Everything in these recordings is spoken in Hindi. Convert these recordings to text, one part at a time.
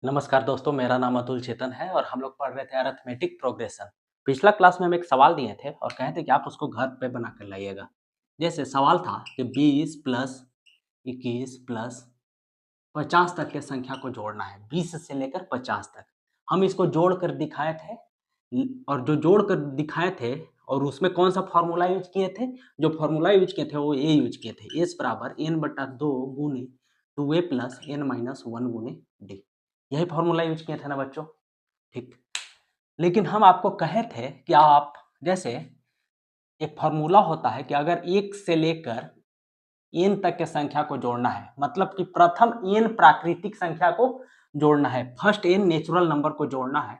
नमस्कार दोस्तों, मेरा नाम अतुल चेतन है और हम लोग पढ़ रहे थे अरिथमेटिक प्रोग्रेशन। पिछला क्लास में हम एक सवाल दिए थे और कहे थे कि आप उसको घर पे बना कर लाइएगा। जैसे सवाल था कि 20 प्लस 21 प्लस 50 तक के संख्या को जोड़ना है, 20 से लेकर 50 तक। हम इसको जोड़ कर दिखाए थे और जो जोड़ कर दिखाए थे और उसमें कौन सा फॉर्मूला यूज किए थे? जो फॉर्मूला यूज किए थे वो ये यूज किए थे, एस बराबर एन बटा 2 गुने 2a प्लस एन माइनस 1 गुने डी। यही फॉर्मूला यूज किए थे ना बच्चों? ठीक। लेकिन हम आपको कहे थे कि आप जैसे एक फॉर्मूला होता है कि अगर 1 से लेकर एन तक के संख्या को जोड़ना है, मतलब कि प्रथम एन प्राकृतिक संख्या को जोड़ना है, फर्स्ट एन नेचुरल नंबर को जोड़ना है,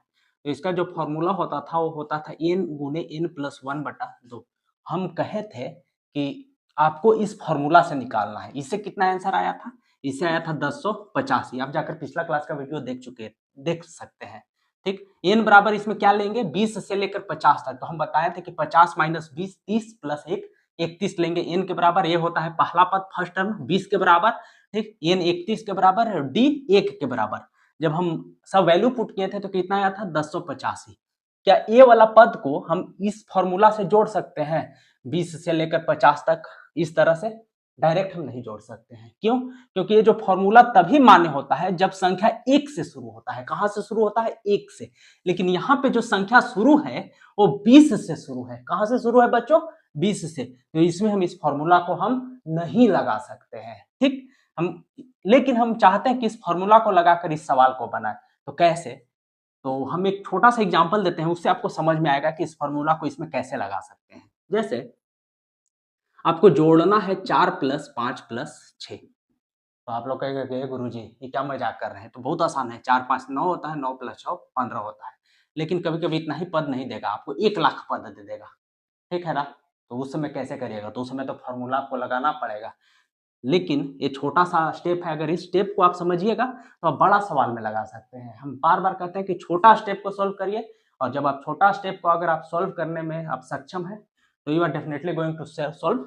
तो इसका जो फॉर्मूला होता था वो होता था एन गुने एन प्लस 1 बटा 2। हम कहे थे कि आपको इस फॉर्मूला से निकालना है। इससे कितना आंसर आया था? इससे आया था 1085। आप जाकर पिछला क्लास का वीडियो देख सकते हैं। ठीक। एन बराबर इसमें क्या लेंगे? 20 से लेकर 50 तक। तो हम बताए थे कि 50 माइनस 20 30 प्लस 1 31 लेंगे। एन के बराबर ये होता है पहला पद, फर्स्ट टर्म 20 के बराबर। ठीक। एन 31 के बराबर है, डी 1 के बराबर। जब हम सब वैल्यू पुट किए थे तो कितना आया था? 1085। क्या ए वाला पद को हम इस फॉर्मूला से जोड़ सकते हैं 20 से लेकर 50 तक? इस तरह से डायरेक्ट हम नहीं जोड़ सकते हैं। क्यों? क्योंकि ये जो फॉर्मूला तभी मान्य होता है जब संख्या 1 से शुरू होता है। कहां से शुरू होता है? 1 से। लेकिन यहाँ पे जो संख्या शुरू है वो 20 से शुरू है। कहां से शुरू है बच्चों? 20 से। तो इसमें हम इस फॉर्मूला को हम नहीं लगा सकते हैं। ठीक। लेकिन हम चाहते हैं कि इस फॉर्मूला को लगाकर इस सवाल को बनाए। तो कैसे? तो हम एक छोटा सा एग्जांपल देते हैं, उससे आपको समझ में आएगा कि इस फॉर्मूला को इसमें कैसे लगा सकते हैं। जैसे आपको जोड़ना है 4 प्लस 5 प्लस 6। तो आप लोग कहेंगे कि गुरु जी ये क्या मजाक कर रहे हैं? तो बहुत आसान है। 4 5 9 होता है, 9 प्लस 6 15 होता है। लेकिन कभी कभी इतना ही पद नहीं देगा, आपको 1 लाख पद दे देगा। ठीक है ना? तो उस समय कैसे करिएगा? तो उस समय तो फॉर्मूला आपको लगाना पड़ेगा। लेकिन ये छोटा सा स्टेप है, अगर इस स्टेप को आप समझिएगा तो आप बड़ा सवाल में लगा सकते हैं। हम बार बार कहते हैं कि छोटा स्टेप को सॉल्व करिए, और जब आप छोटा स्टेप को अगर आप सॉल्व करने में आप सक्षम है तो you are definitely going to solve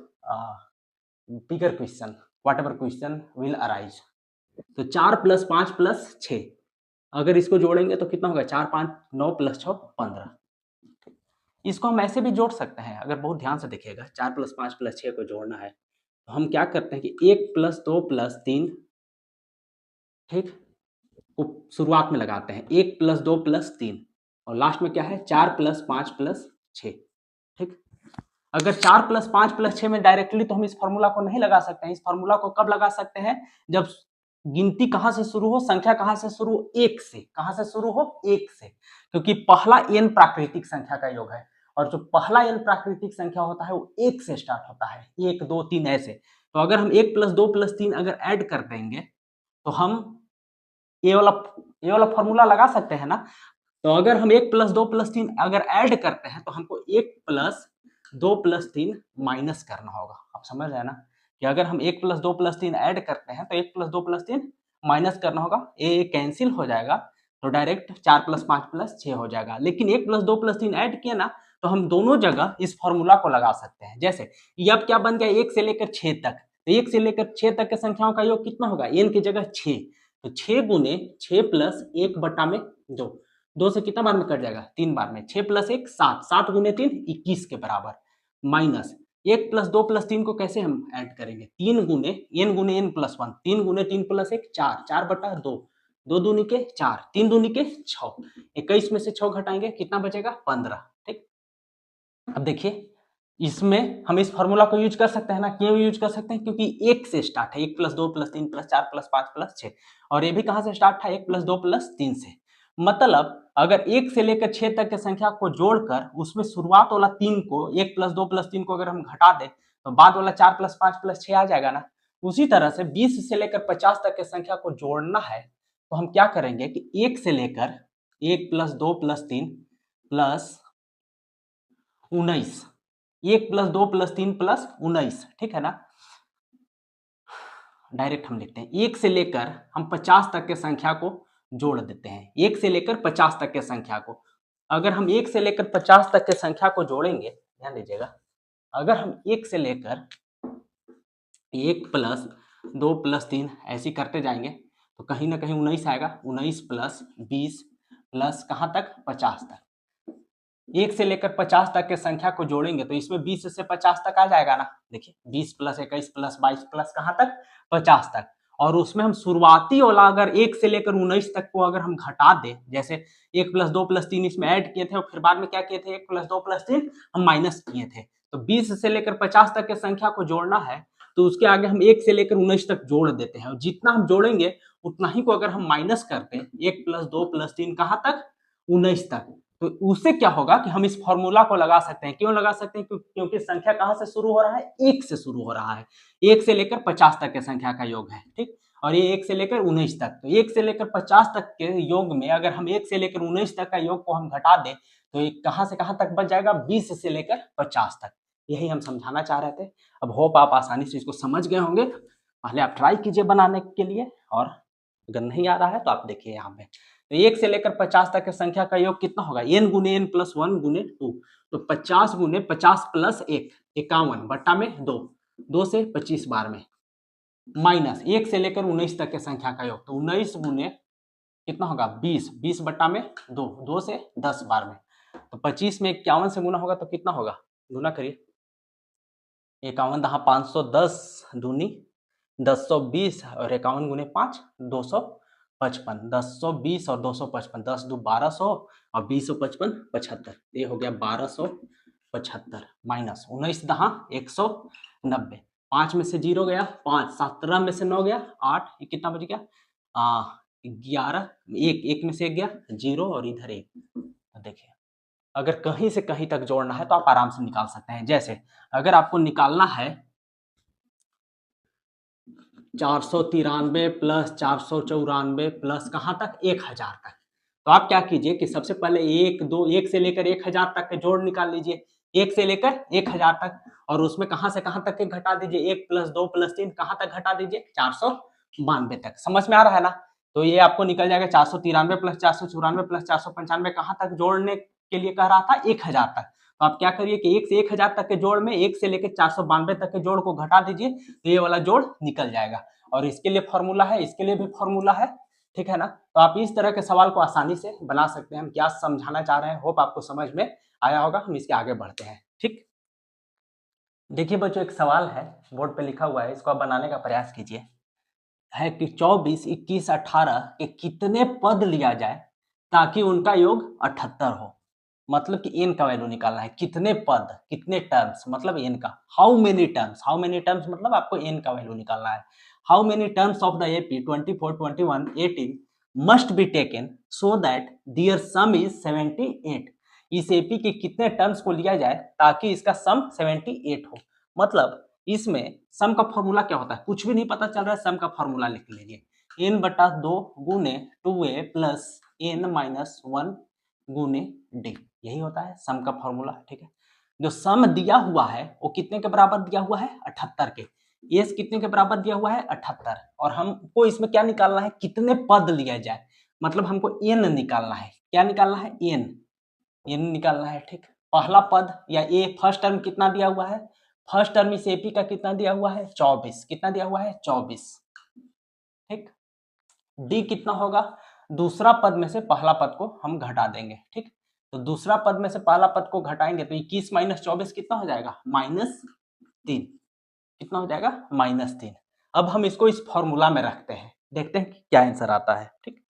bigger question, whatever question will arise. तो 4 प्लस 5 प्लस 6, अगर इसको जोड़ेंगे तो कितना होगा? 4 5 9 प्लस 6 15। इसको हम ऐसे भी जोड़ सकते हैं, अगर बहुत ध्यान से देखिएगा। 4 प्लस 5 प्लस 6 को जोड़ना है तो हम क्या करते हैं कि 1 प्लस 2 प्लस 3, ठीक, को शुरुआत में लगाते हैं। 1 प्लस 2 प्लस 3 और लास्ट में क्या है? 4 प्लस 5 प्लस 6। ठीक। अगर 4 प्लस 5 प्लस 6 में डायरेक्टली तो हम इस फॉर्मूला को नहीं लगा सकते हैं। इस फॉर्मूला को कब लगा सकते हैं? जब गिनती कहां से शुरू हो? संख्या कहां से शुरू हो? 1 से। कहां से शुरू हो? 1 से। क्योंकि पहला n प्राकृतिक संख्या का योग है और जो पहला n प्राकृतिक संख्या होता है वो 1 से स्टार्ट होता है। 1 2 3 ऐसे। तो अगर हम 1 प्लस 2 प्लस 3 अगर ऐड कर देंगे तो हम ये वाला फॉर्मूला लगा सकते हैं ना। तो अगर हम 1 प्लस 2 प्लस 3 अगर ऐड करते हैं तो हमको 1 प्लस 2 प्लस 3 माइनस करना होगा। आप समझ रहे हैं ना कि अगर हम 1 प्लस 2 प्लस 3 ऐड करते हैं तो 1 प्लस 2 प्लस 3 माइनस करना होगा। ये कैंसिल हो जाएगा तो डायरेक्ट 4 प्लस 5 प्लस 6 हो जाएगा। लेकिन 1 प्लस 2 प्लस 3 ऐड किया ना तो हम दोनों जगह इस फॉर्मूला को लगा सकते हैं। जैसे ये अब क्या बन गया? 1 से लेकर 6 तक। तो 1 से लेकर 6 तक के संख्याओं का योग कितना होगा? n की जगह 6। तो 6 गुने 6 प्लस 1 बटा में 2। 2 से कितना बार में कट जाएगा? 3 बार में। 6 प्लस 1 7, 7 गुने 3 21 के बराबर। माइनस 1 प्लस 2 प्लस 3 को कैसे हम ऐड करेंगे? 3 गुने n प्लस 1, 3 गुने 3 प्लस 1 4, 4 बटा 2, 2 दूनी के 4, 3 दूनी के 6, 21 में से 6 घटाएंगे कितना बचेगा? 15। ठीक। अब देखिए इसमें हम इस फॉर्मूला को यूज कर सकते हैं ना। क्यों यूज कर सकते हैं? क्योंकि 1 से स्टार्ट है। 1 plus 2 plus 3 plus 4 plus 5 plus 6, और ये भी कहां से स्टार्ट था? 1 प्लस 2 प्लस 3 से। मतलब अगर 1 से लेकर 6 तक के संख्या को जोड़कर उसमें शुरुआत वाला 3 को 1 प्लस 2 प्लस 3 को अगर हम घटा दें तो बाद वाला 4 प्लस 5 प्लस 6 आ जाएगा ना। उसी तरह से 20 से लेकर 50 तक के संख्या को जोड़ना है तो हम क्या करेंगे कि 1 से लेकर 1 plus 2 plus 3 plus 19, 1 plus 2 plus 3 plus 19, ठीक है ना। डायरेक्ट हम लिखते हैं 1 से लेकर हम 50 तक के संख्या को जोड़ देते हैं। 1 से लेकर 50 तक के संख्या को, अगर हम 1 से लेकर 50 तक के संख्या को जोड़ेंगे, ध्यान दीजिएगा, अगर हम 1 से लेकर 1 प्लस 2 प्लस 3 ऐसे करते जाएंगे तो कहीं ना कहीं 19 आएगा, 19 प्लस 20 प्लस कहाँ तक 50 तक। 1 से लेकर 50 तक के संख्या को जोड़ेंगे तो इसमें 20 से 50 तक आ जाएगा ना। देखिए 20 प्लस 21 प्लस 22 प्लस कहाँ तक 50 तक। और उसमें हम शुरुआती वाला अगर 1 से लेकर 19 तक को अगर हम घटा दें, जैसे 1 प्लस 2 प्लस 3 इसमें ऐड किए थे और फिर बाद में क्या किए थे 1 प्लस 2 प्लस 3 हम माइनस किए थे। तो 20 से लेकर 50 तक के संख्या को जोड़ना है तो उसके आगे हम 1 से लेकर 19 तक जोड़ देते हैं, और जितना हम जोड़ेंगे उतना ही को अगर हम माइनस करते हैं 1 प्लस 2 प्लस 3 कहाँ तक 19 तक, तो उससे क्या होगा कि हम इस फॉर्मूला को लगा सकते हैं। क्यों लगा सकते हैं? क्योंकि संख्या कहां से शुरू हो रहा है 1 से शुरू हो रहा है। 1 से लेकर 50 तक के संख्या का योग है, ठीक। और ये 1 से लेकर 19 तक, तो 1 से लेकर 50 तक के योग में अगर हम 1 से लेकर 19 तक का योग को हम घटा दें तो ये कहां से कहां तक बच जाएगा 20 से लेकर 50 तक। यही हम समझाना चाह रहे थे। अब होप आप आसानी से इसको समझ गए होंगे। पहले आप ट्राई कीजिए बनाने के लिए, और अगर नहीं आ रहा है तो आप देखिए यहाँ पे। तो 1 से लेकर 50 तक की संख्या का योग कितना होगा n गुने n प्लस 1 गुने 2, तो 50 गुने 50 प्लस 1 51 बट्टा में 2, 2 से 25 बार में, माइनस 1 से लेकर 19 तक के संख्या का योग, तो 19 गुने कितना होगा 20, 20 बट्टा में 2, 2 से 10 बार में, तो 25 में 51 से गुना होगा तो कितना होगा, गुना करिए 51 दहा 510 दूनी 1020 और 51 गुने 5 255, 1020 और 255, 10 दो 1200 और 20 और 55 75, ये हो गया 1275 माइनस 19 दहा 190, 5 में से 0 गया 5, 17 में से 9 गया 8, ये कितना बच गया 11, एक में से 1 गया 0 और इधर 1। तो देखिए अगर कहीं से कहीं तक जोड़ना है तो आप आराम से निकाल सकते हैं। जैसे अगर आपको निकालना है 493 प्लस 494 प्लस कहाँ तक 1000 तक, तो आप क्या कीजिए कि सबसे पहले 1 से लेकर 1000 तक के जोड़ निकाल लीजिए, 1 से लेकर 1000 तक, और उसमें कहाँ से कहाँ तक के घटा दीजिए 1 प्लस 2 प्लस 3 कहाँ तक घटा दीजिए 492 तक। समझ में आ रहा है ना। तो ये आपको निकल जाएगा 493 प्लस 494 प्लस 495 कहाँ तक जोड़ने के लिए कह रहा था 1000 तक। तो आप क्या करिए कि 1 से 1000 तक के जोड़ में 1 से लेकर 492 तक के जोड़ को घटा दीजिए, तो ये वाला जोड़ निकल जाएगा। और इसके लिए फॉर्मूला है, इसके लिए भी फॉर्मूला है, ठीक है ना। तो आप इस तरह के सवाल को आसानी से बना सकते हैं। हम क्या समझाना चाह रहे हैं होप आपको समझ में आया होगा। हम इसके आगे बढ़ते हैं, ठीक। देखिए बच्चों एक सवाल है बोर्ड पे लिखा हुआ है, इसको आप बनाने का प्रयास कीजिए। है कि 24, 21, 18 के कितने पद लिया जाए ताकि उनका योग 78 हो। मतलब कि n का वैल्यू निकालना है, कितने पद कितने टर्म्स, मतलब n का हाउ मेनी टर्म्स मतलब आपको n का वैल्यू निकालना है। How many terms of the AP 24, 21, 18 must be taken so that their sum is 78। इस AP के कितने टर्म्स को लिया जाए ताकि इसका सम 78 हो। मतलब इसमें सम का फॉर्मूला क्या होता है, कुछ भी नहीं पता चल रहा है, सम का फॉर्मूला लिख लीजिए n/2 गुने 2a प्लस n माइनस 1 गुने d, यही होता है सम का फॉर्मूला, ठीक है। जो सम दिया हुआ है वो कितने के बराबर दिया हुआ है 78 के, एस कितने के बराबर दिया हुआ है 78, और हमको इसमें क्या निकालना है कितने पद लिया जाए, मतलब हमको n निकालना है। क्या निकालना है n निकालना है, ठीक। पहला पद या ए फर्स्ट टर्म कितना दिया हुआ है, फर्स्ट टर्म इस एपी का कितना दिया हुआ है 24, कितना दिया हुआ है 24, ठीक। डी कितना होगा, दूसरा पद में से पहला पद को हम घटा देंगे, ठीक। तो दूसरा पद में से पहला पद को घटाएंगे तो 21 माइनस 24 कितना हो जाएगा -3, कितना हो जाएगा -3। अब हम इसको इस फॉर्मूला में रखते हैं, देखते हैं कि क्या आंसर आता है, ठीक।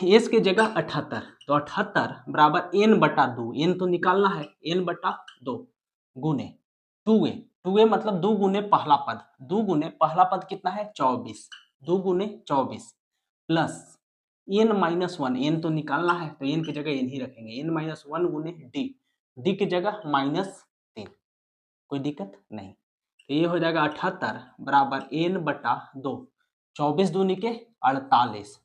एस की जगह 78, तो 78 बराबर n/2, n तो निकालना है n/2 गुने 2a मतलब 2 गुने पहला पद, 2 गुने पहला पद कितना है 24, 2 गुने 24 प्लस n माइनस 1, n तो निकालना है तो n की जगह n ही रखेंगे, n माइनस 1 गुने d की जगह -3, कोई दिक्कत नहीं। तो ये हो जाएगा 78 बराबर n/2, 24 दूनी के 48,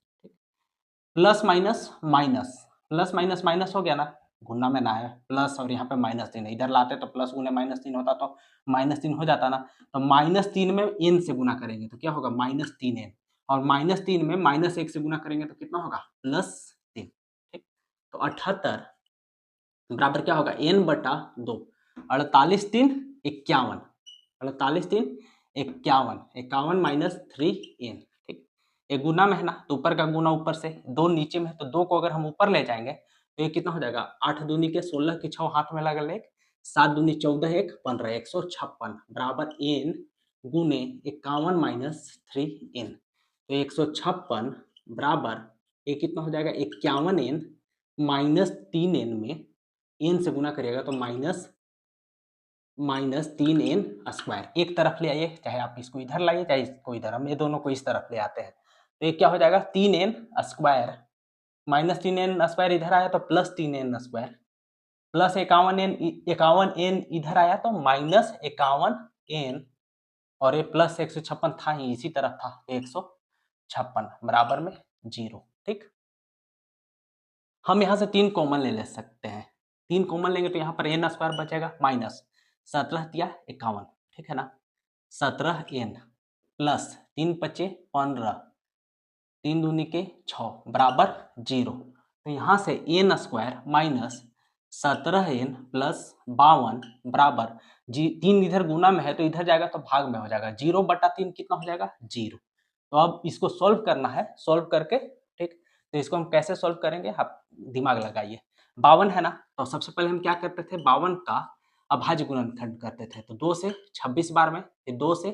plus minus minus, plus minus minus हो गया ना, गुना में ना है प्लस और यहाँ पे -3, इधर लाते तो प्लस गुने -3 होता तो -3 हो जाता ना। तो -3 में n से गुना करेंगे तो क्या होगा -3n, और -3 में -1 से गुना करेंगे तो कितना होगा +3, ठीक। तो 78 बराबर क्या होगा n/2, 48 3 51, 48 3 51, 51 -3n, ठीक। ये गुना में है ना, तो ऊपर का गुना ऊपर से, 2 नीचे में है तो 2 को अगर हम ऊपर ले जाएंगे तो ये कितना हो जाएगा, 8 दूनी के 16 की 6 हाथ में लगा ले, 7 दूनी 14 1 15 156 बराबर n गुने 51 माइनस 3n। तो 156 बराबर ये कितना हो जाएगा, 51n माइनस 3n में n से गुना करिएगा तो माइनस 3n स्क्वायर। एक तरफ ले आइए, चाहे आप इसको इधर लाइए चाहे इसको इधर, हम ये दोनों को इस तरफ ले आते हैं तो ये क्या हो जाएगा, 3n square minus 3n square इधर आया तो plus 3n square plus 51n इधर आया तो माइनस 51n और ये प्लस 156 था ही इसी तरफ था, 156 बराबर में 0। ठीक, हम यहाँ से 3 कॉमन ले सकते हैं, 3 कॉमन लेंगे तो यहाँ पर n स्क्वायर बचेगा माइनस 17 दिया 51, ठीक है ना, 17n प्लस 3 बचे 15, 3 दूनी के 6 बराबर 0। तो यहाँ से n square minus 17n plus 52 बराबर 3 इधर गुना में है तो इधर जाएगा तो भाग में हो जाएगा, 0/3 कितना हो जाएगा, 0। तो अब इसको सॉल्व करना है, सॉल्व करके ठीक, तो इसको हम कैसे सॉल्व करेंगे, आप दिमाग लगाइए। 52 है ना, तो सबसे पहले हम क्या करते थे, 52 का अभाज्य गुणनखंड करते थे, तो 2 से 26 बार में, फिर 2 से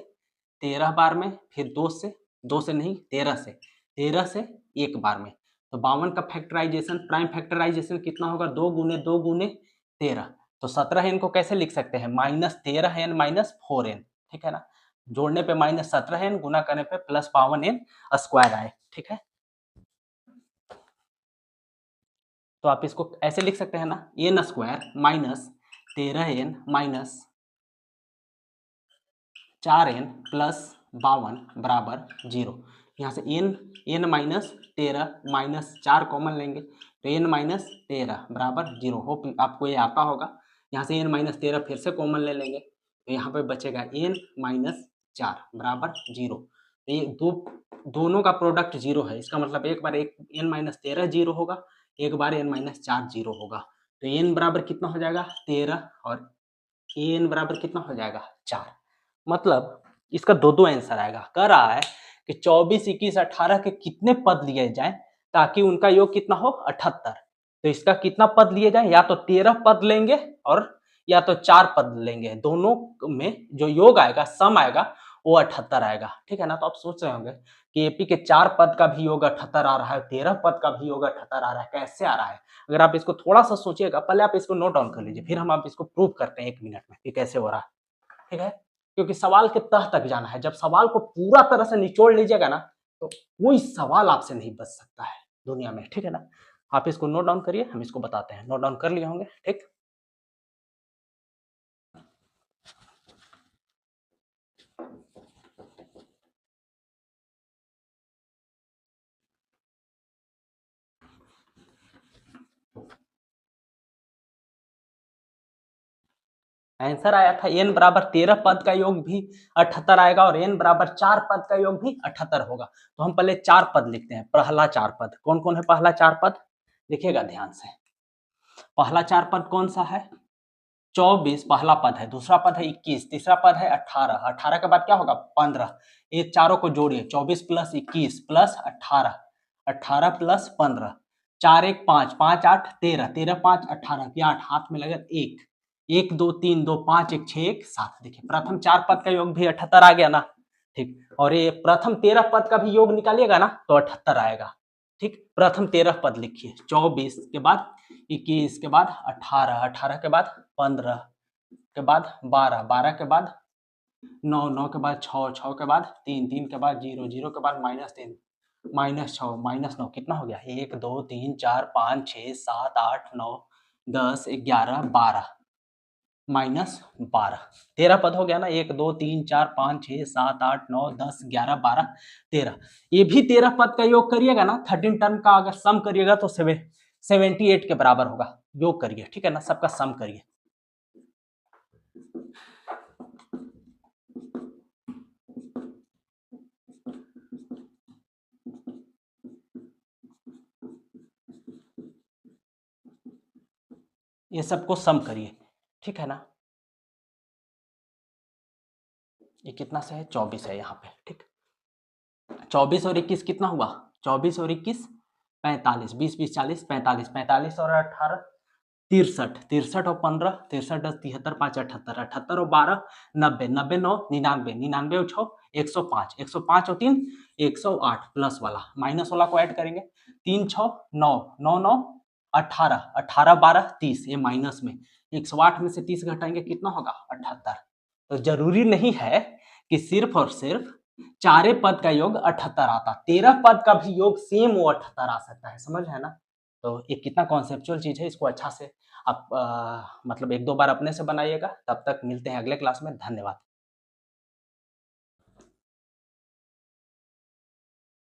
13 बार में, फिर 2 से नहीं 13 से 1 बार में। तो 52 का फैक्टराइजेशन, प्राइम फैक्टराइजेशन कितना होगा, 2 गुने 2 गुने 13। तो 17n को कैसे लिख सकते हैं, माइनस 13n माइनस 4n, ठीक है ना, जोड़ने पे माइनस 17n, गुना करने पे प्लस 52n स्क्वायर आए, ठीक है। तो आप इसको ऐसे लिख सकते हैं ना, n square minus 13n minus 4n plus 52 बराबर 0। यहाँ से n माइनस 13 माइनस 4 कॉमन लेंगे तो n माइनस 13 बराबर 0। होप आपको ये आता होगा। यहाँ से n माइनस 13 फिर से कॉमन ले लेंगे तो यहाँ पे बचेगा n माइनस 4 बराबर 0। तो ये दोनों का प्रोडक्ट 0 है, इसका मतलब एक बार n माइनस 13 0 होगा, एक बार n माइनस 4 0 होगा। तो n बराबर कितना हो जाएगा, 13 और n बराबर कितना हो जाएगा, 4। मतलब इसका दो आंसर आएगा। कह रहा है कि 24, 21, 18 के कितने पद लिए जाएं ताकि उनका योग कितना हो, 78। तो इसका कितना पद लिए जाए, या तो 13 पद लेंगे और या तो 4 पद लेंगे, दोनों में जो योग आएगा, सम आएगा वो 78 आएगा, ठीक है ना। तो आप सोच रहे होंगे कि एपी के 4 पद का भी योग 78 आ रहा है, 13 पद का भी योग 78 आ रहा है, कैसे आ रहा है। अगर आप इसको थोड़ा सा सोचिएगा, पहले आप इसको नोट डाउन कर लीजिए, फिर हम आप इसको प्रूव करते हैं 1 मिनट में कि कैसे हो रहा है, ठीक है। क्योंकि सवाल के तह तक जाना है, जब सवाल को पूरा तरह से निचोड़ लीजिएगा ना तो कोई सवाल आपसे नहीं बच सकता है दुनिया में, ठीक है ना। आप इसको नोट डाउन करिए, हम इसको बताते हैं। नोट डाउन कर लिए होंगे, ठीक। आंसर आया था n बराबर 13 पद का योग भी 78 आएगा और n बराबर 4 पद का योग भी 78 होगा। तो हम पहले 4 पद लिखते हैं। पहला 4 पद कौन कौन है, पहला 4 पद देखिएगा ध्यान से। पहला 4 पद कौन सा है, 24 पहला पद है, दूसरा पद है 21, तीसरा पद है 18, 18 के बाद क्या होगा 15। ये चारों को जोड़िए, 24 प्लस 21 प्लस 18, 18 प्लस 15, 4 1 5, 5 8 13, 13 5 18 की 8 हाथ में लगे 1, 1 2 3 2 5 1 6 1 7। देखिए प्रथम 4 पद का योग भी 78 आ गया ना, ठीक। और ये प्रथम 13 पद का भी योग निकालिएगा ना तो 78 आएगा, ठीक। प्रथम 13 पद लिखिए, 24 के बाद 21 के बाद 18, 18 के बाद 15 के बाद 12, 12 के बाद 9, 9 के बाद 6, 6 के बाद 3, 3 के बाद 0, 0 के बाद -3, -6, -9 कितना हो गया, 1 2 3 4 5 6 7 8 9 10 11 12 -12, 13 पद हो गया ना, 1 2 3 4 5 6 7 8 9 10 11 12 13। ये भी 13 पद का योग करिएगा ना, 13 टर्म का अगर सम करिएगा तो 78 के बराबर होगा। योग करिए, ठीक है ना, सबका सम करिए। ये सबको सम करिए, ठीक है ना। ये कितना से है, 24 है यहाँ पे, ठीक। 24 और 21 कितना हुआ? 24 और 21 45, 20 20 40 45, 45 और 18 63, 63 और 15 63 10 73 5 78, 78 और 12 90, 90 9 99, 99 और 6 105, 105 और 3 108 प्लस वाला माइनस वाला को ऐड करेंगे 3 6 9 9 9 18, 18 12 30, ये माइनस में 108 में से 30 घटाएंगे कितना होगा? 78। तो जरूरी नहीं है कि सिर्फ और सिर्फ चारे पद का योग 78 आता, 13 पद का भी योग सेम वो 78 आ सकता है, समझ है ना? तो ये कितना कॉन्सेप्चुअल चीज है, इसको अच्छा से आप मतलब एक दो बार अपने से बनाइएगा। तब तक मिलते हैं अगले क्लास में। धन्यवाद।